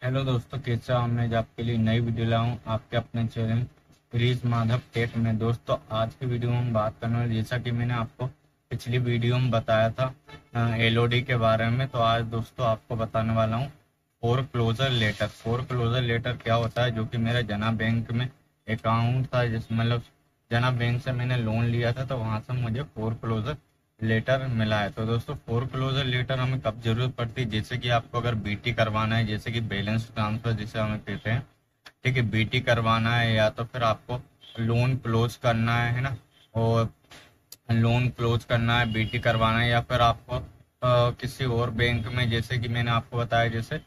Hello दोस्तों, कैसे हो? मैं आज आपके लिए नई वीडियो लाया हूँ आपके अपने चैनल गिरीश माधव टेक में। दोस्तों, आज की वीडियो में हम बात करने वाले, जैसा कि मैंने आपको पिछली वीडियो में बताया था एलओडी के बारे में, तो आज दोस्तों आपको बताने वाला हूँ foreclosure letter. Foreclosure letter क्या होता है? जो कि मेरा जना बैंक में अकाउंट था, जिस मतलब जना बैंक से मैंने लोन लिया था, तो वहां से मुझे फोर क्लोजर लेटर मिला है। तो दोस्तों, फोर क्लोजर लेटर हमें कब जरूरत पड़ती है? जैसे कि आपको अगर बीटी करवाना है, जैसे कि बैलेंस ट्रांसफर जिसे हमें कहते हैं, ठीक है, बीटी करवाना है, या तो फिर आपको लोन क्लोज करना है ना, और लोन क्लोज करना है, बीटी करवाना है, या फिर आपको किसी और बैंक में, जैसे कि मैंने आपको बताया, जैसे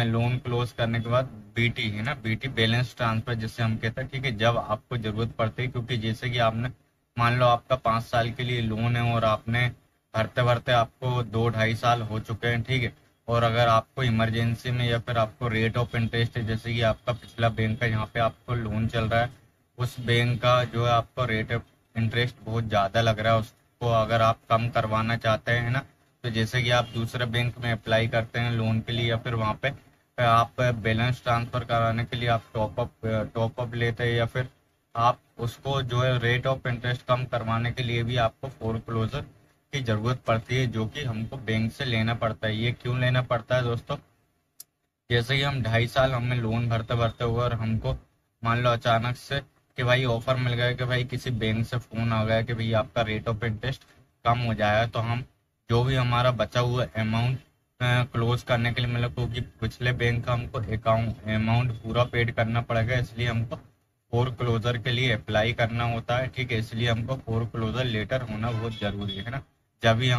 लोन क्लोज करने के बाद बीटी है ना, बीटी बैलेंस ट्रांसफर जिसे हम कहते हैं, ठीक है, जब आपको जरूरत पड़ती है। क्योंकि जैसे कि आपने मान लो आपका 5 साल के लिए लोन है, और आपने भरते भरते आपको 2-2.5 साल हो चुके हैं, ठीक है, और अगर आपको इमरजेंसी में, या फिर आपको रेट ऑफ इंटरेस्ट है, जैसे कि आपका पिछला बैंक का जहाँ पे आपको लोन चल रहा है, उस बैंक का जो है आपको रेट ऑफ इंटरेस्ट बहुत ज़्यादा लग रहा है, उसको अगर आप कम करवाना चाहते हैं ना, तो जैसे कि आप दूसरे बैंक में अप्लाई करते हैं लोन के लिए, या फिर वहाँ पे आप बैलेंस ट्रांसफर कराने के लिए आप टॉप अप लेते हैं, या फिर आप उसको जो है रेट ऑफ इंटरेस्ट कम करवाने के लिए भी आपको फोर क्लोजर की जरूरत पड़ती है, जो कि हमको बैंक से लेना पड़ता है। ये क्यों लेना पड़ता है दोस्तों? जैसे कि हम 2.5 साल हमें लोन भरते भरते हुए, और हमको मान लो अचानक से कि भाई ऑफर मिल गया, कि भाई किसी बैंक से फोन आ गया कि भाई आपका रेट ऑफ इंटरेस्ट कम हो जाएगा, तो हम जो भी हमारा बचा हुआ अमाउंट क्लोज करने के लिए, मतलब क्योंकि पिछले बैंक का हमको अकाउंट अमाउंट पूरा पेड करना पड़ेगा, इसलिए हमको फोर क्लोजर के लिए अप्लाई करना होता है, ठीक है, इसलिए हमको फोर क्लोजर लेटर होना बहुत जरूरी है ना। जब भी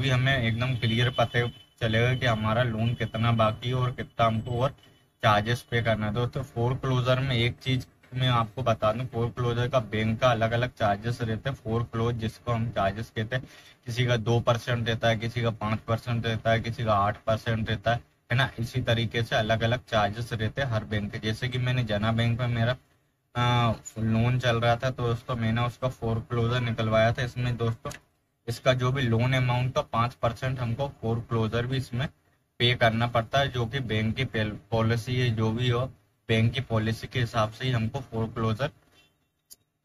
हमें एकदम क्लियर पता चलेगा कि हमारा लोन कितना बाकी है, और कितना हमको और चार्जेस पे करना है। दोस्तों, फोर क्लोजर में एक चीज मैं आपको बता दूं, फोर क्लोजर का बैंक का अलग अलग चार्जेस रहते हैं। फोर क्लोज जिसको हम चार्जेस कहते हैं, किसी का 2% रहता है, किसी का 5% रहता है, किसी का 8% रहता है ना। इसी तरीके से अलग अलग चार्जेस रहते हैं हर बैंक के। जैसे कि मैंने जना बैंक में मेरा लोन चल रहा था, तो दोस्तों मैंने उसका फोर क्लोजर निकलवाया था। इसमें दोस्तों इसका जो भी लोन अमाउंट का 5% हमको फोर क्लोजर भी इसमें पे करना पड़ता है, जो कि बैंक की पॉलिसी है, जो भी हो बैंक की पॉलिसी के हिसाब से ही हमको फोर क्लोजर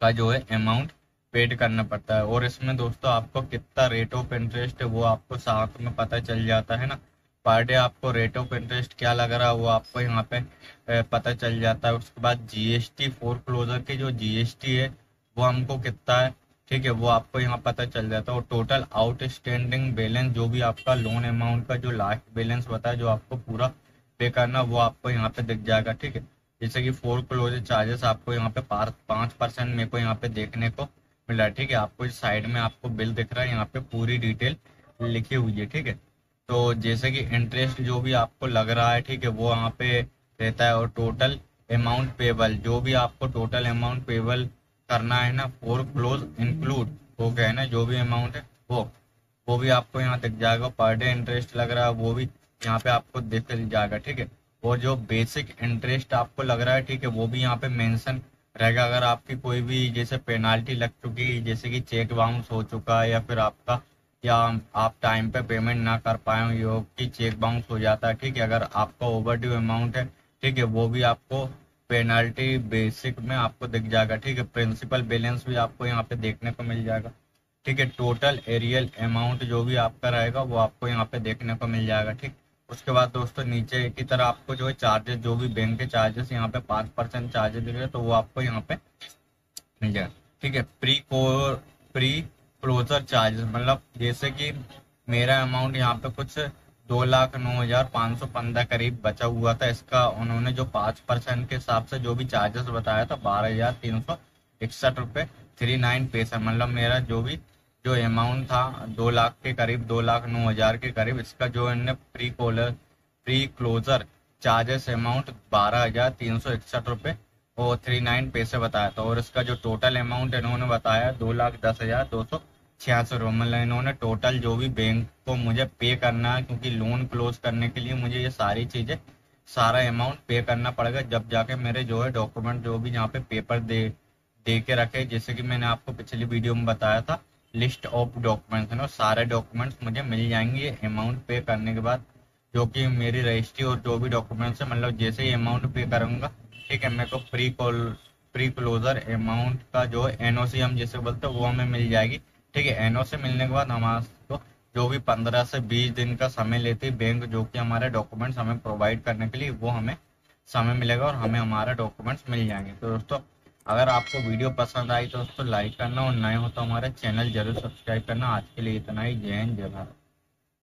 का जो है अमाउंट पेड करना पड़ता है। और इसमें दोस्तों आपको कितना रेट ऑफ इंटरेस्ट है वो आपको साथ में पता चल जाता है ना। पर डे आपको रेट ऑफ इंटरेस्ट क्या लग रहा है वो आपको यहाँ पे पता चल जाता है। उसके बाद जीएसटी, फोर क्लोजर की जो जीएसटी है वो हमको कितना है, ठीक है, वो आपको यहाँ पता चल जाता है। और टोटल आउटस्टैंडिंग बैलेंस, जो भी आपका लोन अमाउंट का जो लास्ट बैलेंस बताया, जो आपको पूरा पे करना, वो आपको यहाँ पे दिख जाएगा, ठीक है। जैसे कि फोर क्लोजर चार्जेस आपको यहाँ पे 5% मेरे को यहाँ पे देखने को मिला है, ठीक है। आपको इस साइड में आपको बिल दिख रहा है, यहाँ पे पूरी डिटेल लिखी हुई है, ठीक है। तो जैसे कि इंटरेस्ट जो भी आपको लग रहा है, ठीक है, वो यहाँ पे रहता है। और टोटल अमाउंट पेबल, जो भी आपको टोटल अमाउंट पेबल करना है ना, फोर क्लोज इंक्लूड हो गया है ना, जो भी अमाउंट है वो भी आपको यहाँ दिख जाएगा। पर डे इंटरेस्ट लग रहा है वो भी यहाँ पे आपको दिख जाएगा, ठीक है। और जो बेसिक इंटरेस्ट आपको लग रहा है, ठीक है, वो भी यहाँ पे मेंशन रहेगा। अगर आपकी कोई भी जैसे पेनाल्टी लग चुकी, जैसे कि चेक बाउंस हो चुका है, या फिर आपका, या आप टाइम पे पेमेंट ना कर पाए हो, यो कि चेक बाउंस हो जाता है, ठीक है। अगर आपका ओवर ड्यू अमाउंट है, ठीक है, वो भी आपको पेनाल्टी बेसिक में आपको दिख जाएगा, ठीक है। प्रिंसिपल बैलेंस भी आपको यहाँ पे देखने को मिल जाएगा, ठीक है। टोटल एरियल अमाउंट जो भी आपका रहेगा वो आपको यहाँ पे देखने को मिल जाएगा, ठीक। उसके बाद दोस्तों नीचे की तरह आपको जो है चार्जेस, जो भी बैंक के चार्जेस यहाँ पे 5% चार्जेस दिख रहे हैं, तो वो आपको यहाँ पे मिल जाएगा, ठीक है। प्री क्लोजर चार्जेस, मतलब जैसे कि मेरा अमाउंट यहाँ पे कुछ 2,09,515 करीब बचा हुआ था। इसका उन्होंने जो 5% के हिसाब से जो भी चार्जेस बताया था, 12,361 रुपये 39 पैसा, मतलब मेरा जो भी जो अमाउंट था 2 लाख के करीब, 2,09,000 के करीब, इसका जो इन्होंने प्री क्लोजर चार्जेस अमाउंट 12,361 रुपये और 39 पैसे बताया था। और इसका जो टोटल अमाउंट इन्होंने बताया 2,10,286 रुपये, मतलब इन्होंने टोटल जो भी बैंक को मुझे पे करना है, क्योंकि लोन क्लोज करने के लिए मुझे ये सारी चीजें, सारा अमाउंट पे करना पड़ेगा, जब जाके मेरे जो है डॉक्यूमेंट, जो भी यहाँ पे पेपर दे के रखे, जैसे कि मैंने आपको पिछली वीडियो में बताया था, लिस्ट ऑफ डॉक्यूमेंट्स है ना, सारे डॉक्यूमेंट्स मुझे मिल जाएंगे अमाउंट पे करने के बाद। जो कि मेरी रजिस्ट्री और जो भी डॉक्यूमेंट्स है, मतलब जैसे ही अमाउंट पे करूंगा, ठीक है, मेरे को प्री क्लोजर अमाउंट का जो एनओसी हम जैसे बोलते हैं वो हमें मिल जाएगी। ठीक है, एनओसी मिलने के बाद हमारे जो भी 15 से 20 दिन का समय लेती है बैंक, जो कि हमारे डॉक्यूमेंट्स हमें प्रोवाइड करने के लिए, वो हमें समय मिलेगा और हमें हमारे डॉक्यूमेंट्स मिल जाएंगे। तो दोस्तों, अगर आपको वीडियो पसंद आई तो दोस्तों लाइक करना, और नए हो तो हमारे चैनल जरूर सब्सक्राइब करना। आज के लिए इतना ही। जय हिंद, जय भारत।